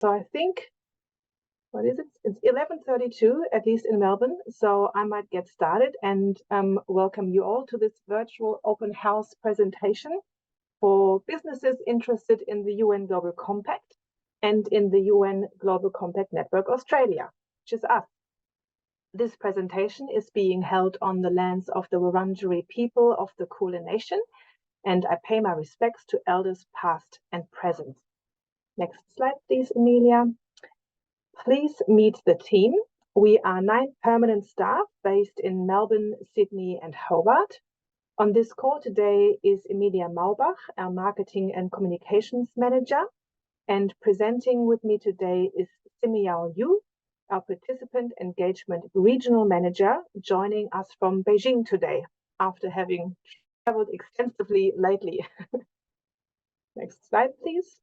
So I think, what is it? It's 11:32, at least in Melbourne. So I might get started and welcome you all to this virtual open house presentation for businesses interested in the UN Global Compact and in the UN Global Compact Network Australia, which is us. This presentation is being held on the lands of the Wurundjeri people of the Kulin Nation, and I pay my respects to elders past and present. Next slide, please, Emilia. Please meet the team. We are 9 permanent staff based in Melbourne, Sydney, and Hobart. On this call today is Emilia Maubach, our Marketing and Communications Manager, and presenting with me today is Simiao Yu, our Participant Engagement Regional Manager, joining us from Beijing today after having traveled extensively lately. Next slide, please.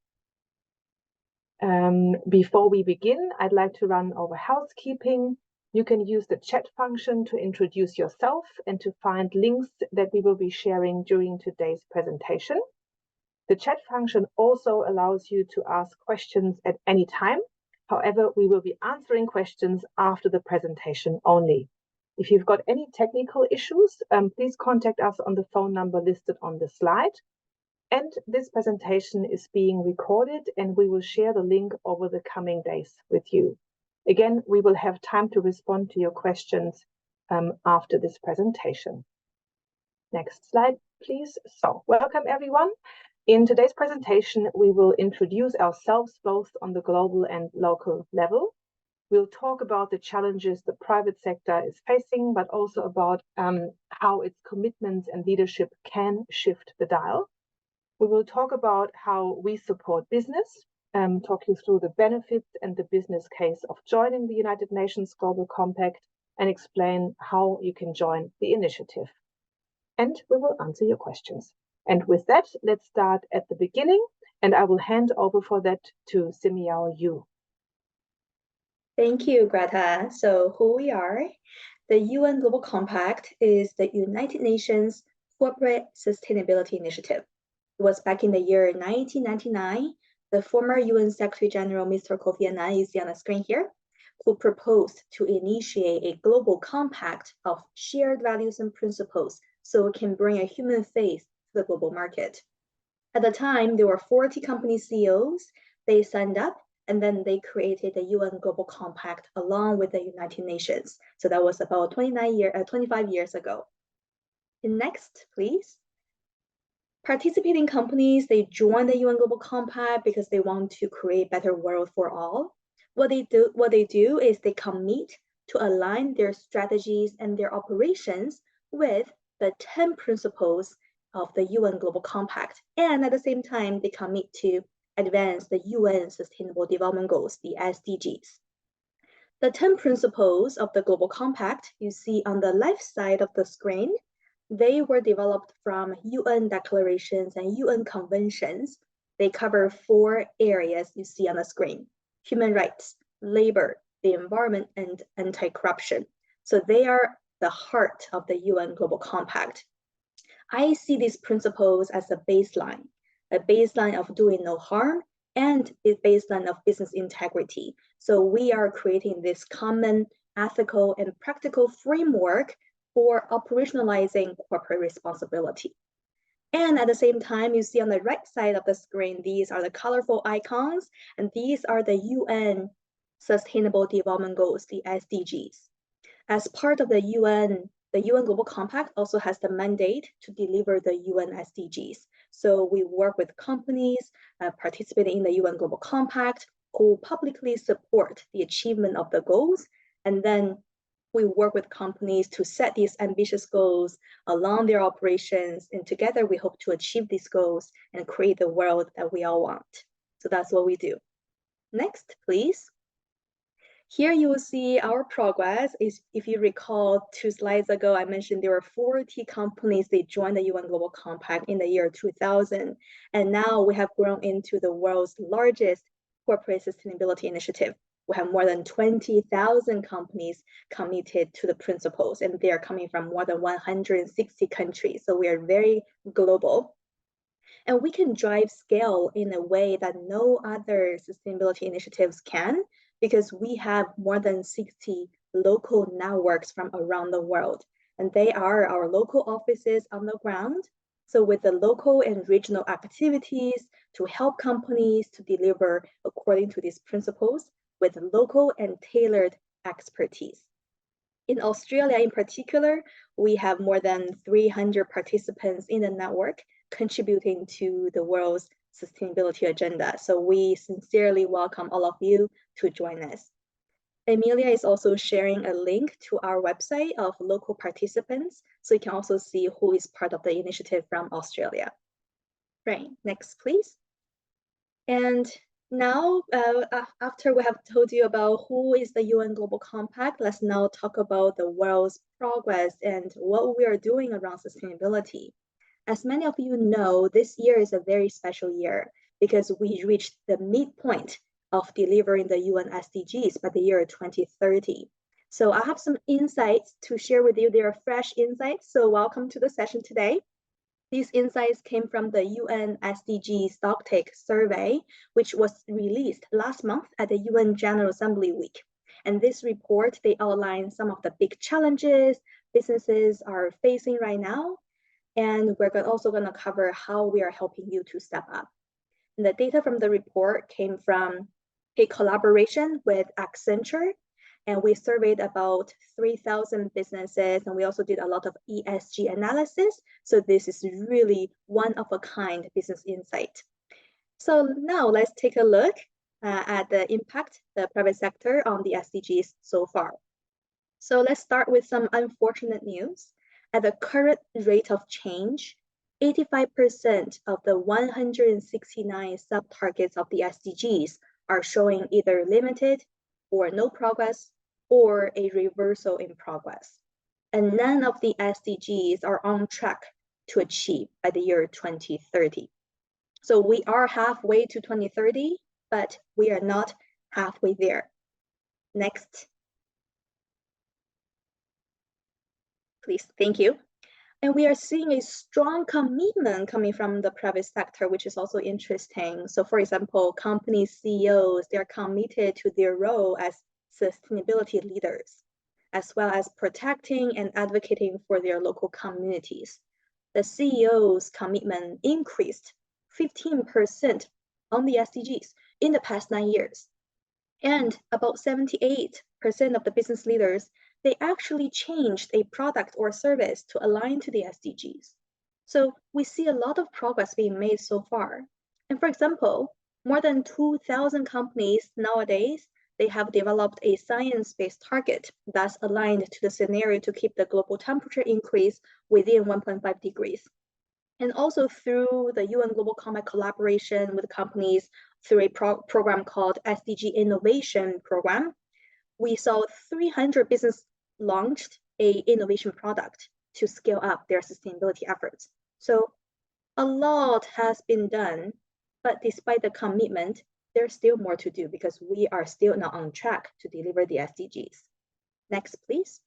Before we begin, I'd like to run over housekeeping. You can use the chat function to introduce yourself and to find links that we will be sharing during today's presentation. The chat function also allows you to ask questions at any time. However, we will be answering questions after the presentation only. If you've got any technical issues, please contact us on the phone number listed on the slide. And this presentation is being recorded, and we will share the link over the coming days with you. Again, we will have time to respond to your questions after this presentation. Next slide, please. So, welcome everyone. In today's presentation, we will introduce ourselves both on the global and local level. We'll talk about the challenges the private sector is facing, but also about how its commitments and leadership can shift the dial. We will talk about how we support business, talk you through the benefits and the business case of joining the United Nations Global Compact, and explain how you can join the initiative. And we will answer your questions. And with that, let's start at the beginning, and I will hand over for that to Simiao Yu. Thank you, Greta. So who we are? The UN Global Compact is the United Nations Corporate Sustainability Initiative. It was back in the year 1999. The former UN Secretary General, Mr. Kofi Annan, you see on the screen here, who proposed to initiate a global compact of shared values and principles so it can bring a human face to the global market. At the time, there were 40 company CEOs. They signed up, and then they created the UN Global Compact along with the United Nations. So that was about 25 years ago. And next, please. Participating companies, they join the UN Global Compact because they want to create a better world for all. What they do is they commit to align their strategies and their operations with the 10 principles of the UN Global Compact. And at the same time, they commit to advance the UN Sustainable Development Goals, the SDGs. The 10 principles of the Global Compact you see on the left side of the screen. They were developed from UN declarations and UN conventions. They cover 4 areas you see on the screen: human rights, labor, the environment, and anti-corruption. So they are the heart of the UN Global Compact. I see these principles as a baseline of doing no harm and a baseline of business integrity. So we are creating this common ethical and practical framework for operationalizing corporate responsibility. And at the same time, you see on the right side of the screen, these are the colorful icons, and these are the UN Sustainable Development Goals, the SDGs. As part of the UN Global Compact also has the mandate to deliver the UN SDGs. So we work with companies participating in the UN Global Compact who publicly support the achievement of the goals, and then we work with companies to set these ambitious goals along their operations, and together we hope to achieve these goals and create the world that we all want. So that's what we do. Next, please. Here you will see our progress. If you recall 2 slides ago, I mentioned there were 40 companies, they joined the UN Global Compact in the year 2000. And now we have grown into the world's largest corporate sustainability initiative. We have more than 20,000 companies committed to the principles, and they are coming from more than 160 countries. So we are very global. And we can drive scale in a way that no other sustainability initiatives can, because we have more than 60 local networks from around the world. And they are our local offices on the ground. So with the local and regional activities to help companies to deliver according to these principles with local and tailored expertise. In Australia in particular, we have more than 300 participants in the network contributing to the world's sustainability agenda. So we sincerely welcome all of you to join us. Emilia is also sharing a link to our website of local participants, so you can also see who is part of the initiative from Australia. Right, next please. And now, after we have told you about who is the UN Global Compact, let's now talk about the world's progress and what we are doing around sustainability. As many of you know, this year is a very special year because we reached the midpoint of delivering the UN SDGs by the year 2030. So I have some insights to share with you. They are fresh insights, so welcome to the session today. These insights came from the UN SDG Stocktake survey, which was released last month at the UN General Assembly Week. And this report, they outline some of the big challenges businesses are facing right now. And we're also going to cover how we are helping you to step up. And the data from the report came from a collaboration with Accenture, and we surveyed about 3,000 businesses, and we also did a lot of ESG analysis. So this is really one-of-a-kind business insight. So now let's take a look at the impact the private sector on the SDGs so far. So let's start with some unfortunate news. At the current rate of change, 85% of the 169 sub-targets of the SDGs are showing either limited or no progress or a reversal in progress. And none of the SDGs are on track to achieve by the year 2030. So we are halfway to 2030, but we are not halfway there. Next. Please, thank you. And we are seeing a strong commitment coming from the private sector, which is also interesting. So for example, company CEOs, they're committed to their role as sustainability leaders, as well as protecting and advocating for their local communities. The CEO's commitment increased 15% on the SDGs in the past 9 years. And about 78% of the business leaders, they actually changed a product or service to align to the SDGs. So we see a lot of progress being made so far. And for example, more than 2,000 companies nowadays, they have developed a science-based target that's aligned to the scenario to keep the global temperature increase within 1.5 degrees. And also through the UN Global Compact collaboration with companies through a program called SDG Innovation Program, we saw 300 businesses launched an innovation product to scale up their sustainability efforts. So a lot has been done, but despite the commitment, there's still more to do because we are still not on track to deliver the SDGs. Next, please.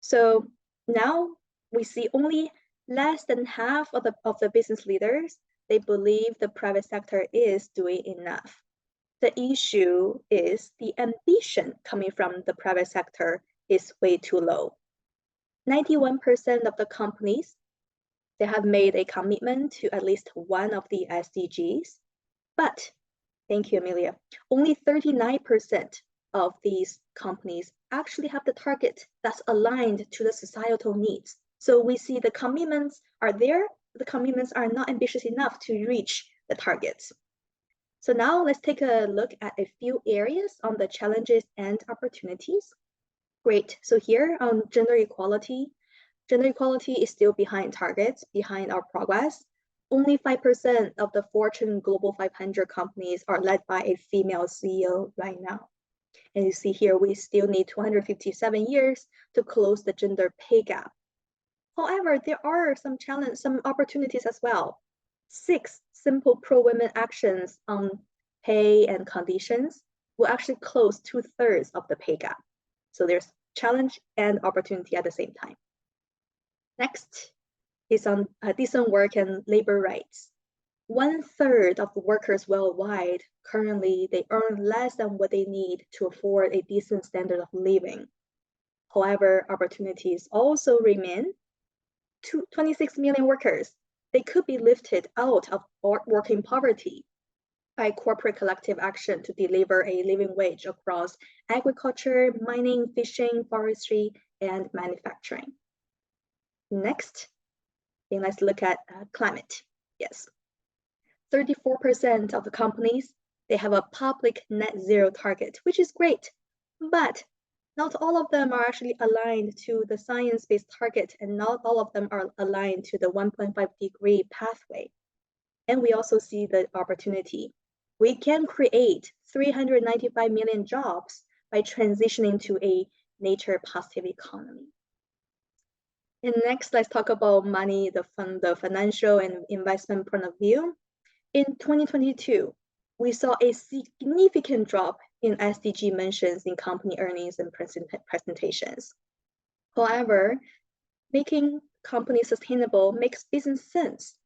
So now we see only less than half of the business leaders, they believe the private sector is doing enough. The issue is the ambition coming from the private sector is way too low. 91% of the companies, they have made a commitment to at least one of the SDGs, but, thank you, Amelia, only 39% of these companies actually have the target that's aligned to the societal needs. So we see the commitments are there, the commitments are not ambitious enough to reach the targets. So now let's take a look at a few areas on the challenges and opportunities. Great, so here on gender equality is still behind targets, behind our progress. Only 5% of the Fortune Global 500 companies are led by a female CEO right now. And you see here, we still need 257 years to close the gender pay gap. However, there are some opportunities as well. 6 simple pro-women actions on pay and conditions will actually close 2/3 of the pay gap. So there's challenge and opportunity at the same time. Next is on decent work and labor rights. 1/3 of the workers worldwide currently they earn less than what they need to afford a decent standard of living. However, opportunities also remain. 26 million workers, they could be lifted out of working poverty by corporate collective action to deliver a living wage across agriculture, mining, fishing, forestry, and manufacturing. Next, then let's look at climate. Yes, 34% of the companies, they have a public net zero target, which is great, but not all of them are actually aligned to the science-based target, and not all of them are aligned to the 1.5-degree pathway. And we also see the opportunity. We can create 395 million jobs by transitioning to a nature positive economy. And next, let's talk about money, the financial and investment point of view. In 2022, we saw a significant drop in SDG mentions in company earnings and presentations. However, making companies sustainable makes business sense.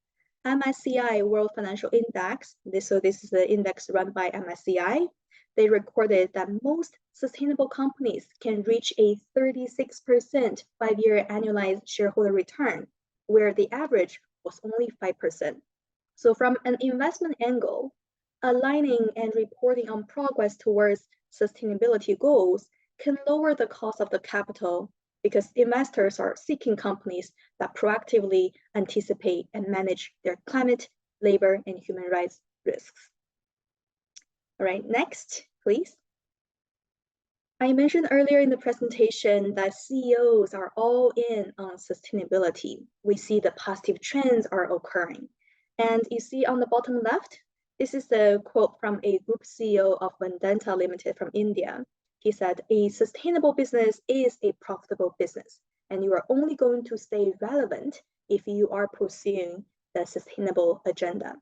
MSCI World Financial Index, this is the index run by MSCI, they recorded that most sustainable companies can reach a 36% 5-year annualized shareholder return, where the average was only 5%. So from an investment angle, aligning and reporting on progress towards sustainability goals can lower the cost of the capital because investors are seeking companies that proactively anticipate and manage their climate, labor, and human rights risks. All right, next, please. I mentioned earlier in the presentation that CEOs are all in on sustainability. We see the positive trends are occurring. And you see on the bottom left, this is the quote from a group CEO of Vedanta Limited from India. He said, "A sustainable business is a profitable business, and you are only going to stay relevant if you are pursuing the sustainable agenda."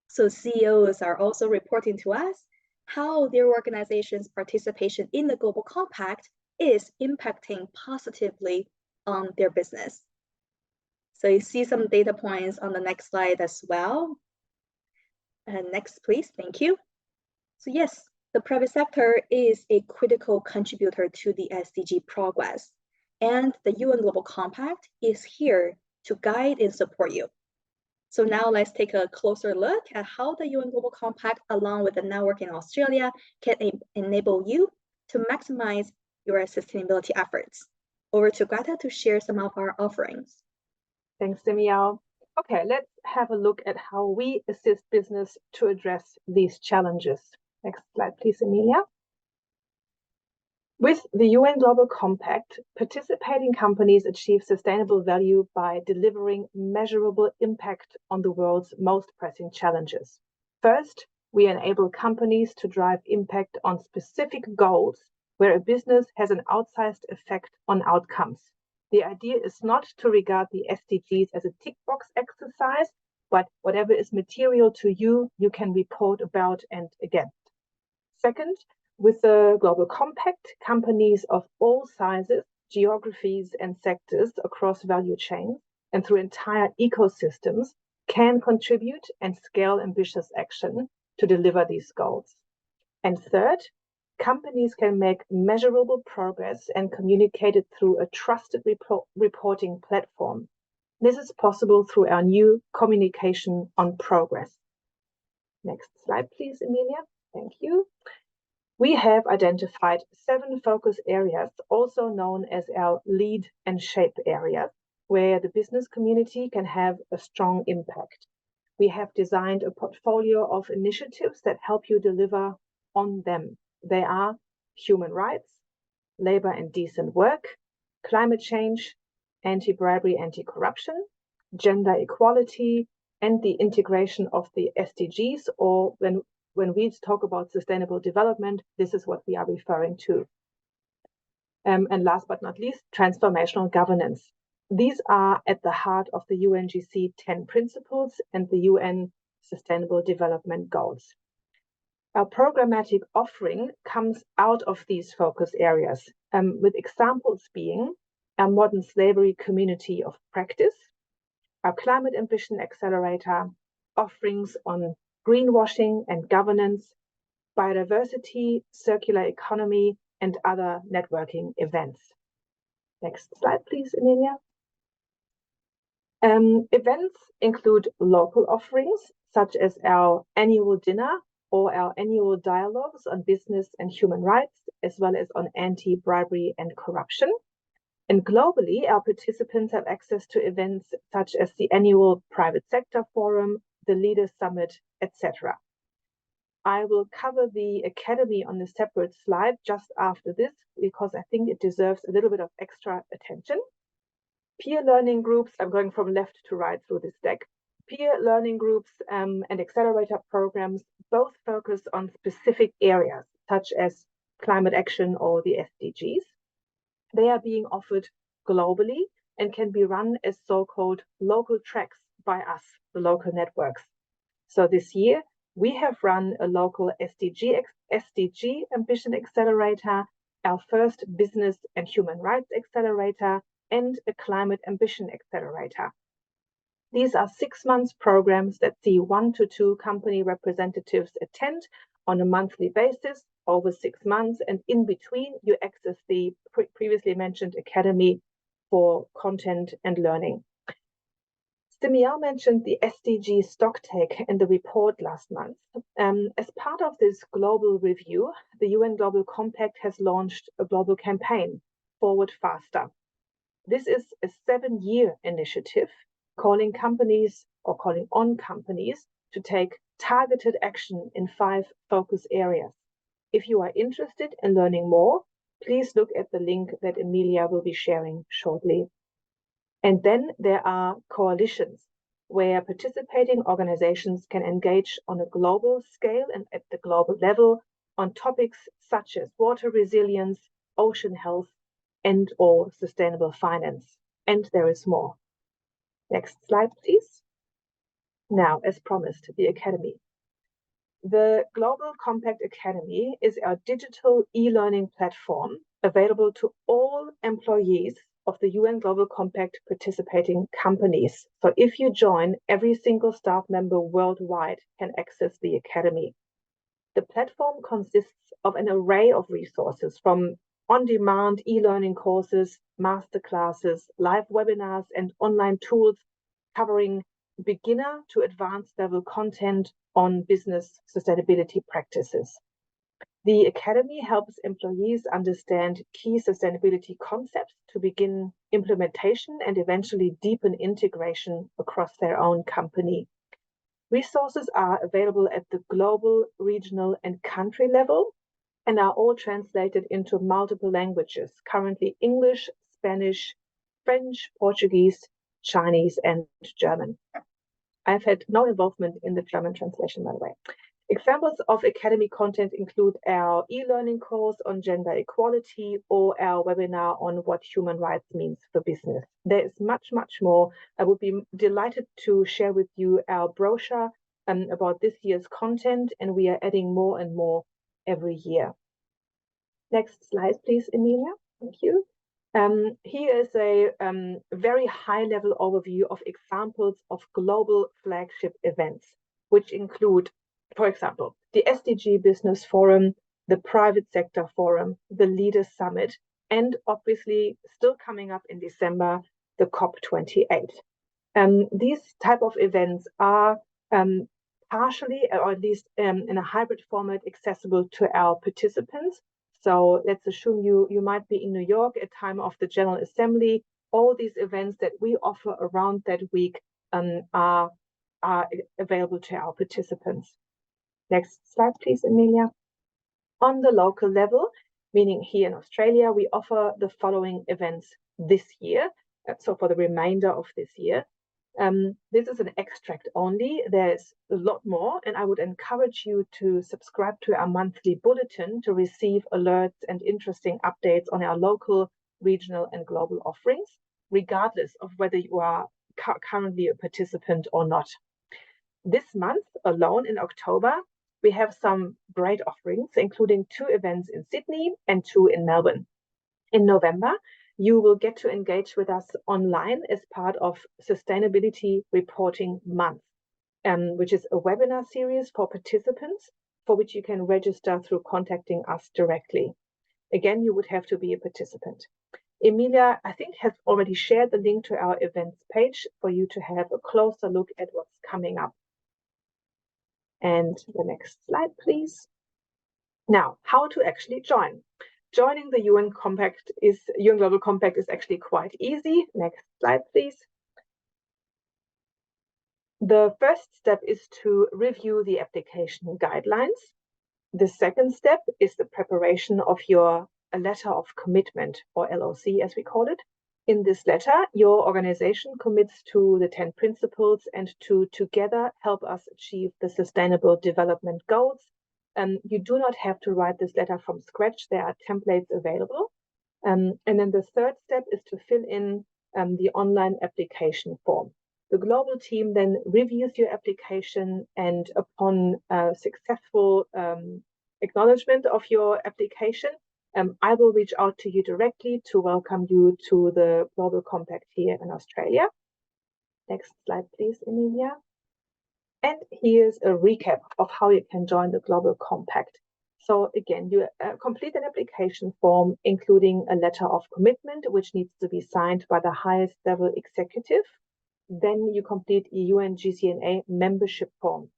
So CEOs are also reporting to us how their organization's participation in the Global Compact is impacting positively on their business. So you see some data points on the next slide as well. Next, please, thank you. So yes, the private sector is a critical contributor to the SDG progress, and the UN Global Compact is here to guide and support you. So now let's take a closer look at how the UN Global Compact, along with the network in Australia, can enable you to maximize your sustainability efforts. Over to Greta to share some of our offerings. Thanks, Simiao. Okay, let's have a look at how we assist business to address these challenges. Next slide, please, Emilia. With the UN Global Compact, participating companies achieve sustainable value by delivering measurable impact on the world's most pressing challenges. First, we enable companies to drive impact on specific goals where a business has an outsized effect on outcomes. The idea is not to regard the SDGs as a tick box exercise, but whatever is material to you, you can report about and against. Second, with the Global Compact, companies of all sizes, geographies, and sectors across value chains and through entire ecosystems can contribute and scale ambitious action to deliver these goals. And third, companies can make measurable progress and communicate it through a trusted reporting platform. This is possible through our new communication on progress. Next slide, please, Emilia. Thank you. We have identified 7 focus areas, also known as our lead and shape areas, where the business community can have a strong impact. We have designed a portfolio of initiatives that help you deliver on them. They are human rights, labor and decent work, climate change, anti-bribery, anti-corruption, gender equality, and the integration of the SDGs, or when we talk about sustainable development, this is what we are referring to. And last but not least, transformational governance. These are at the heart of the UNGC 10 principles and the UN Sustainable Development Goals. Our programmatic offering comes out of these focus areas, with examples being our modern slavery community of practice, our climate ambition accelerator, offerings on greenwashing and governance, biodiversity, circular economy, and other networking events. Next slide, please, Emilia. Events include local offerings, such as our annual dinner or our annual dialogues on business and human rights, as well as on anti-bribery and corruption. And globally, our participants have access to events such as the annual Private Sector Forum, the Leaders Summit, etc. I will cover the Academy on a separate slide just after this, because I think it deserves a little bit of extra attention. Peer learning groups, I'm going from left to right through this deck. Peer learning groups and accelerator programs both focus on specific areas, such as climate action or the SDGs. They are being offered globally and can be run as so-called local tracks by us, the local networks. So this year, we have run a local SDG Ambition Accelerator, our first Business and Human Rights Accelerator, and a Climate Ambition Accelerator. These are 6 month programs that see 1 to 2 company representatives attend on a monthly basis over 6 months, and in between you access the previously mentioned Academy for content and learning. Simiao mentioned the SDG stocktake in the report last month. As part of this global review, the UN Global Compact has launched a global campaign, Forward Faster. This is a 7-year initiative calling on companies to take targeted action in 5 focus areas. If you are interested in learning more, please look at the link that Emilia will be sharing shortly. And then there are coalitions, where participating organizations can engage on a global scale and at the global level on topics such as water resilience, ocean health, and/or sustainable finance. And there is more. Next slide, please. Now, as promised, the Academy. The Global Compact Academy is our digital e-learning platform available to all employees of the UN Global Compact participating companies. So if you join, every single staff member worldwide can access the Academy. The platform consists of an array of resources, from on-demand e-learning courses, masterclasses, live webinars, and online tools covering beginner to advanced level content on business sustainability practices. The Academy helps employees understand key sustainability concepts to begin implementation and eventually deepen integration across their own company. Resources are available at the global, regional, and country level and are all translated into multiple languages, currently English, Spanish, French, Portuguese, Chinese, and German. I've had no involvement in the German translation, by the way. Examples of Academy content include our e-learning course on gender equality or our webinar on what human rights means for business. There is much, much more. I would be delighted to share with you our brochure about this year's content, and we are adding more and more every year. Next slide, please, Emilia. Thank you. Here is a very high-level overview of examples of global flagship events, which include, for example, the SDG Business Forum, the Private Sector Forum, the Leaders Summit, and obviously still coming up in December, the COP28. These type of events are partially, or at least in a hybrid format, accessible to our participants. So let's assume you might be in New York at time of the General Assembly. All these events that we offer around that week are available to our participants. Next slide, please, Emilia. On the local level, meaning here in Australia, we offer the following events this year. So for the remainder of this year. This is an extract only. There's a lot more, and I would encourage you to subscribe to our monthly bulletin to receive alerts and interesting updates on our local, regional, and global offerings, regardless of whether you are currently a participant or not. This month alone, in October, we have some great offerings, including 2 events in Sydney and 2 in Melbourne. In November, You will get to engage with us online as part of Sustainability Reporting Month, which is a webinar series for participants for which you can register through contacting us directly. Again, you would have to be a participant. Emilia, I think, has already shared the link to our events page for you to have a closer look at what's coming up. And the next slide, please. Now, how to actually join. Joining the UN Global Compact is actually quite easy. Next slide, please. The first step is to review the application guidelines. The second step is the preparation of your letter of commitment, or LOC as we call it. In this letter, your organization commits to the 10 principles and to together help us achieve the Sustainable Development Goals. You do not have to write this letter from scratch. There are templates available. And then the third step is to fill in the online application form. The global team then reviews your application, and upon successful acknowledgement of your application, I will reach out to you directly to welcome you to the Global Compact here in Australia. Next slide, please, Emilia. And here's a recap of how you can join the Global Compact. So again, you complete an application form, including a letter of commitment, which needs to be signed by the highest level executive. Then you complete a UN-GCNA membership form.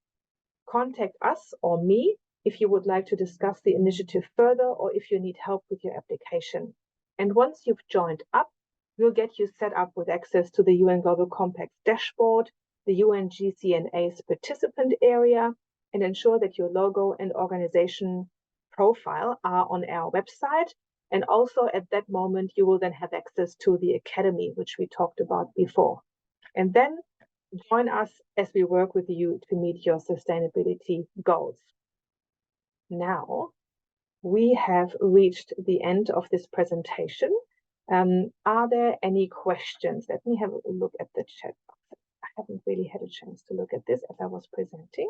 Contact us or me if you would like to discuss the initiative further or if you need help with your application. And once you've joined up, we'll get you set up with access to the UN Global Compact dashboard, the UN-GCNA's participant area, and ensure that your logo and organization profile are on our website. And also at that moment, you will then have access to the academy, which we talked about before. And then join us as we work with you to meet your sustainability goals. Now, we have reached the end of this presentation. Are there any questions? Let me have a look at the chat box. I haven't really had a chance to look at this as I was presenting.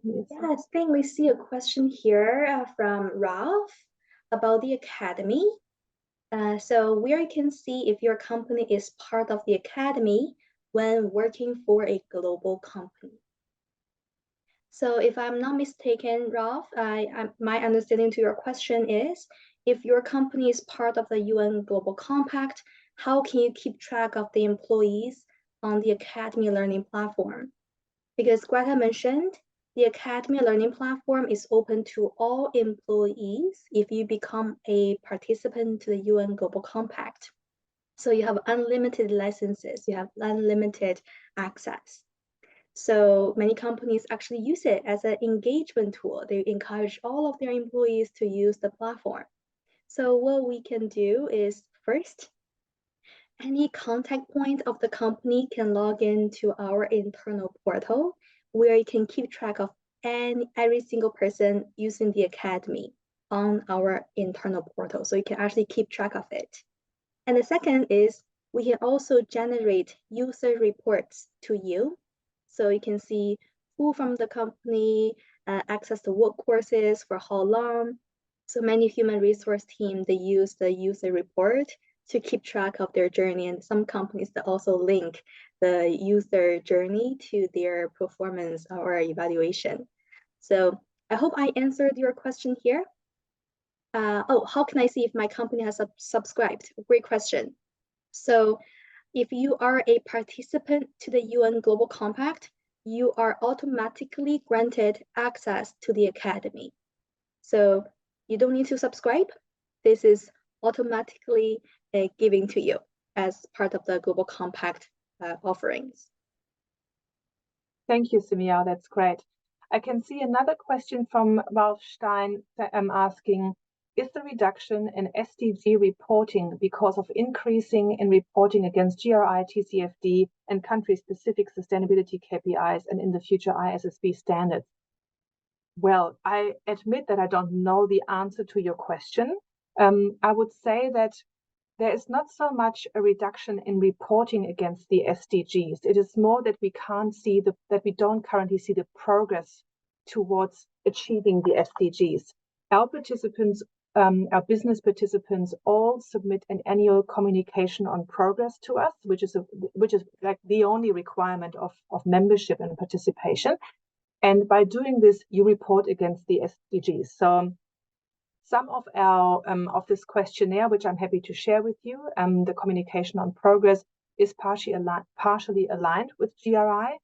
Yes, I think we see a question here from Ralph about the academy. So where you can see if your company is part of the academy when working for a global company. So if I'm not mistaken, Ralph, my understanding to your question is, if your company is part of the UN Global Compact, how can you keep track of the employees on the Academy Learning Platform? Because Greta mentioned, the Academy Learning Platform is open to all employees if you become a participant to the UN Global Compact. So you have unlimited licenses, you have unlimited access. So many companies actually use it as an engagement tool. They encourage all of their employees to use the platform. So what we can do is, first, any contact point of the company can log into our internal portal where you can keep track of every single person using the academy on our internal portal. So you can actually keep track of it. And the second is we can also generate user reports to you. So you can see who from the company accessed the work courses for how long. So many human resource teams, they use the user report to keep track of their journey. And some companies that also link the user journey to their performance or evaluation. So I hope I answered your question here. How can I see if my company has subscribed? Great question. So if you are a participant to the UN Global Compact, you are automatically granted access to the academy. So you don't need to subscribe. This is automatically given to you as part of the Global Compact offerings. Thank you, Simiao. That's great. I can see another question from Ralph Stein asking, is the reduction in SDG reporting because of increasing in reporting against GRI, TCFD, and country-specific sustainability KPIs and in the future ISSB standards? Well, I admit that I don't know the answer to your question. I would say that there is not so much a reduction in reporting against the SDGs. It is more that we don't currently see the progress towards achieving the SDGs. Our participants our business participants all submit an annual communication on progress to us, which is like the only requirement of membership and participation. And by doing this, you report against the SDGs. So some of our of this questionnaire, which I'm happy to share with you, the communication on progress is partially aligned with GRI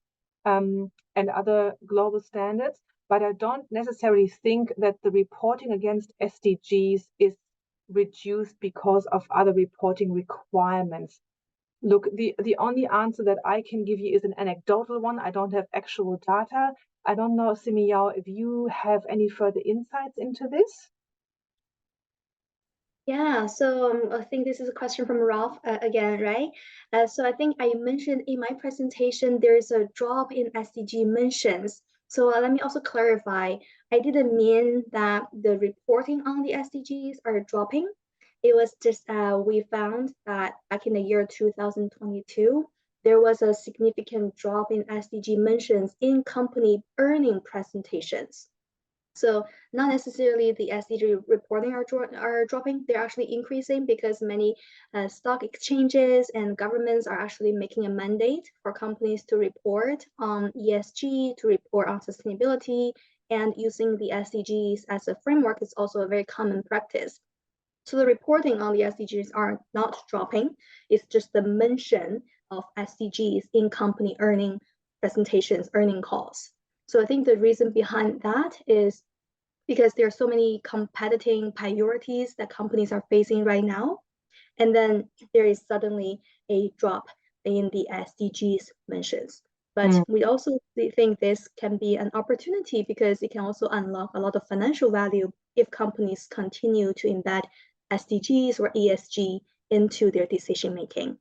and other global standards, but I don't necessarily think that the reporting against SDGs is reduced because of other reporting requirements. Look, the only answer that I can give you is an anecdotal one. I don't have actual data. I don't know, Simiao, if you have any further insights into this. Yeah, so I think this is a question from Ralph again, right? So I think I mentioned in my presentation, there's a drop in SDG mentions. So let me also clarify, I didn't mean that the reporting on the SDGs are dropping. It was just we found that back in the year 2022, there was a significant drop in SDG mentions in company earning presentations. So not necessarily the SDG reporting are dropping, they're actually increasing because many stock exchanges and governments are actually making a mandate for companies to report on ESG, to report on sustainability, and using the SDGs as a framework is also a very common practice. So the reporting on the SDGs are not dropping, it's just the mention of SDGs in company earning presentations, earning calls. So I think the reason behind that is because there are so many competing priorities that companies are facing right now. And then there is suddenly a drop in the SDGs mentions. But we also think this can be an opportunity because it can also unlock a lot of financial value if companies continue to embed SDGs or ESG into their decision making.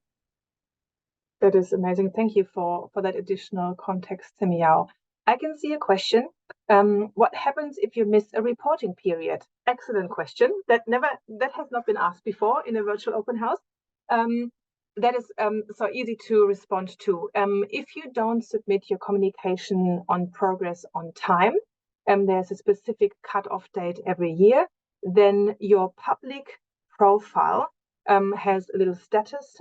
That is amazing. Thank you for that additional context, Simiao. I can see a question. What happens if you miss a reporting period? Excellent question. That has not been asked before in a virtual open house. That is so easy to respond to. If you don't submit your communication on progress on time, there's a specific cutoff date every year, then your public profile has a little status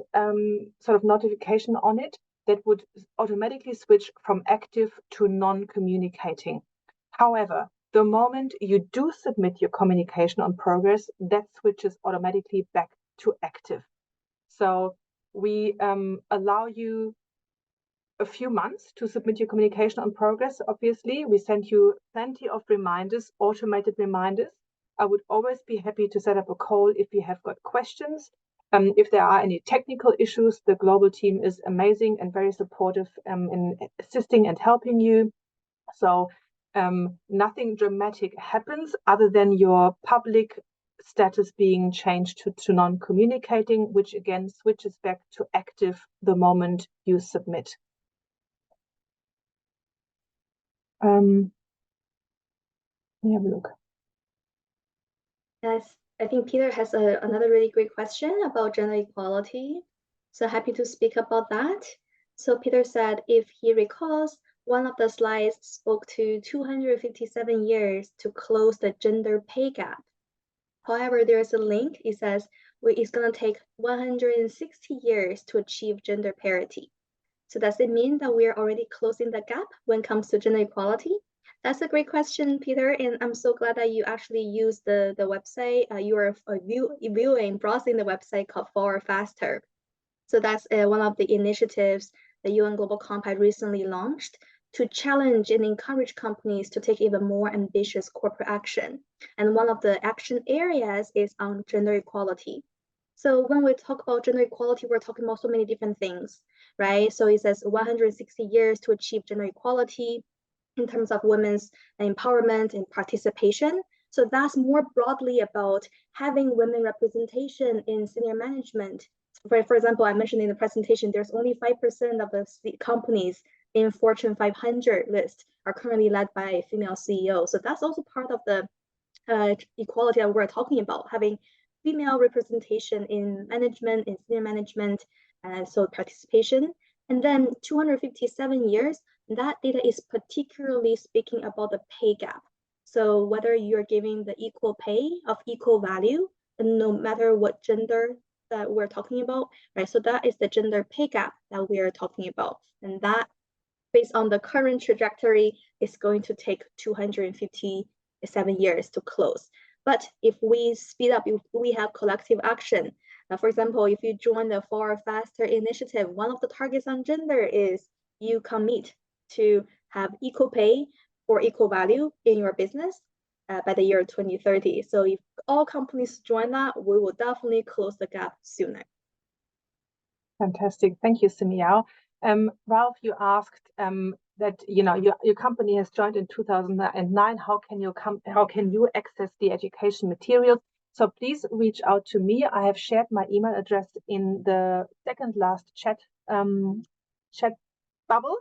sort of notification on it that would automatically switch from active to non-communicating. However, the moment you do submit your communication on progress, that switches automatically back to active. So we allow you a few months to submit your communication on progress. Obviously, we send you plenty of reminders, automated reminders. I would always be happy to set up a call if you have got questions. If there are any technical issues, the global team is amazing and very supportive in assisting and helping you. So nothing dramatic happens other than your public status being changed to non-communicating, which again switches back to active the moment you submit. Let me have a look. Yes, I think Peter has another really great question about gender equality. So happy to speak about that. So Peter said, if he recalls, one of the slides spoke to 257 years to close the gender pay gap. However, there's a link, it says it's going to take 160 years to achieve gender parity. So does it mean that we're already closing the gap when it comes to gender equality? That's a great question, Peter, and I'm so glad that you actually used the website. You are browsing the website called Forward Faster. So that's one of the initiatives the UN Global Compact recently launched to challenge and encourage companies to take even more ambitious corporate action. And one of the action areas is on gender equality. So when we talk about gender equality, we're talking about so many different things, right? So it says 160 years to achieve gender equality in terms of women's empowerment and participation. So that's more broadly about having women representation in senior management. For example, I mentioned in the presentation, there's only 5% of the companies in Fortune 500 list are currently led by female CEOs. So that's also part of the equality that we're talking about, having female representation in management, in senior management, so participation. And then 257 years, that data is particularly speaking about the pay gap. So whether you're giving the equal pay of equal value, and no matter what gender that we're talking about, right? So that is the gender pay gap that we are talking about. And that, based on the current trajectory, is going to take 257 years to close. But if we speed up, if we have collective action, for example, if you join the Far Faster initiative, one of the targets on gender is you commit to have equal pay for equal value in your business by the year 2030. So if all companies join that, we will definitely close the gap sooner. Fantastic. Thank you, Simiao. Ralph, you asked that your company has joined in 2009. How can you access the education materials? So please reach out to me. I have shared my email address in the second last chat bubble.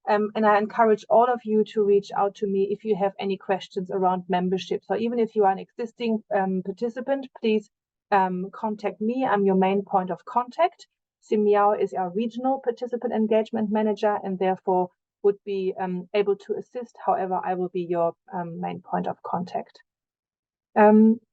And I encourage all of you to reach out to me if you have any questions around membership. So even if you are an existing participant, please contact me. I'm your main point of contact. Simiao is our regional participant engagement manager and therefore would be able to assist. However, I will be your main point of contact.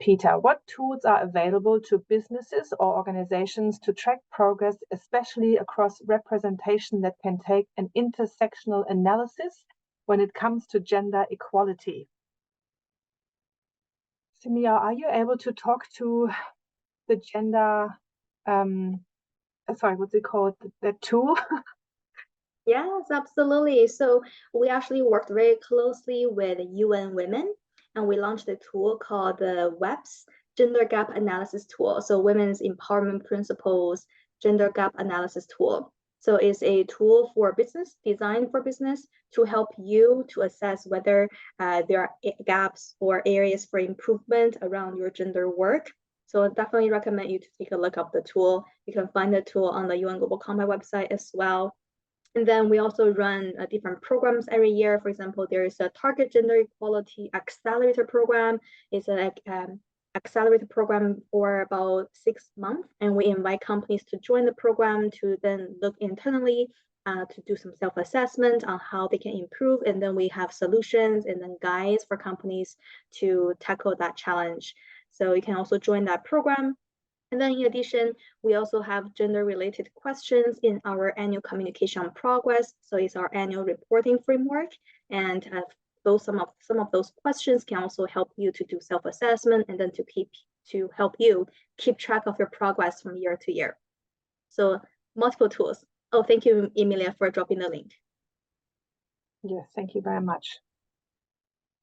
Peter, what tools are available to businesses or organizations to track progress, especially across representation that can take an intersectional analysis when it comes to gender equality? Simiao, are you able to talk to the gender, sorry, what's it called, that tool? Yes, absolutely. So we actually worked very closely with UN Women, and we launched a tool called the WEPS Gender Gap Analysis Tool. So Women's Empowerment Principles Gender Gap Analysis Tool. So it's a tool for business, designed for business, to help you to assess whether there are gaps or areas for improvement around your gender work. So I definitely recommend you to take a look at the tool. You can find the tool on the UN Global Compact website as well. And then we also run different programs every year. For example, there is a Target Gender Equality Accelerator Program. It's an accelerator program for about 6 months. And we invite companies to join the program to then look internally to do some self-assessment on how they can improve. And then we have solutions and then guides for companies to tackle that challenge. So you can also join that program. And then in addition, we also have gender-related questions in our annual communication progress. So it's our annual reporting framework. And some of those questions can also help you to do self-assessment and then to help you keep track of your progress from year to year. So multiple tools. Oh, thank you, Emilia, for dropping the link. Yes, thank you very much.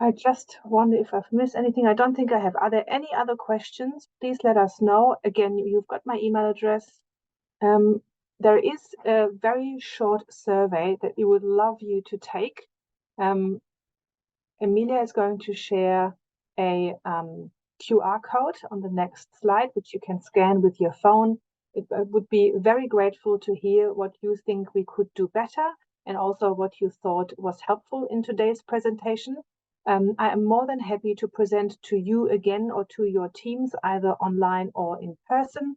I just wonder if I've missed anything. I don't think I have. Are there any other questions? Please let us know. Again, you've got my email address. There is a very short survey that we would love you to take. Emilia is going to share a QR code on the next slide, which you can scan with your phone. I would be very grateful to hear what you think we could do better and also what you thought was helpful in today's presentation. I am more than happy to present to you again or to your teams, either online or in person.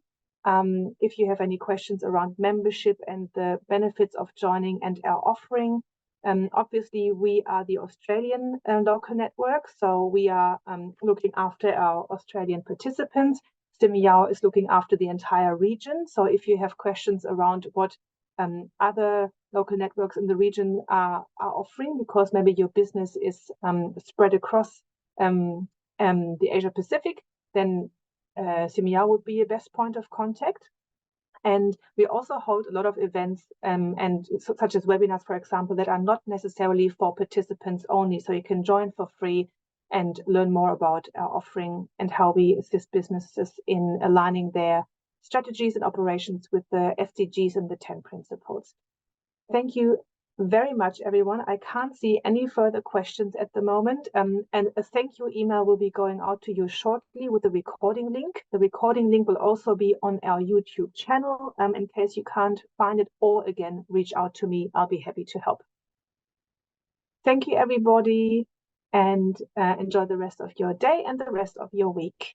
If you have any questions around membership and the benefits of joining and our offering. Obviously, we are the Australian local network, so we are looking after our Australian participants. Simiao is looking after the entire region. So if you have questions around what other local networks in the region are offering, because maybe your business is spread across the Asia Pacific, then Simiao would be a best point of contact. And we also hold a lot of events such as webinars, for example, that are not necessarily for participants only. So you can join for free and learn more about our offering and how we assist businesses in aligning their strategies and operations with the SDGs and the 10 principles. Thank you very much, everyone. I can't see any further questions at the moment. And a thank you email will be going out to you shortly with the recording link. The recording link will also be on our YouTube channel in case you can't find it, or again, reach out to me. I'll be happy to help. Thank you, everybody, and enjoy the rest of your day and the rest of your week.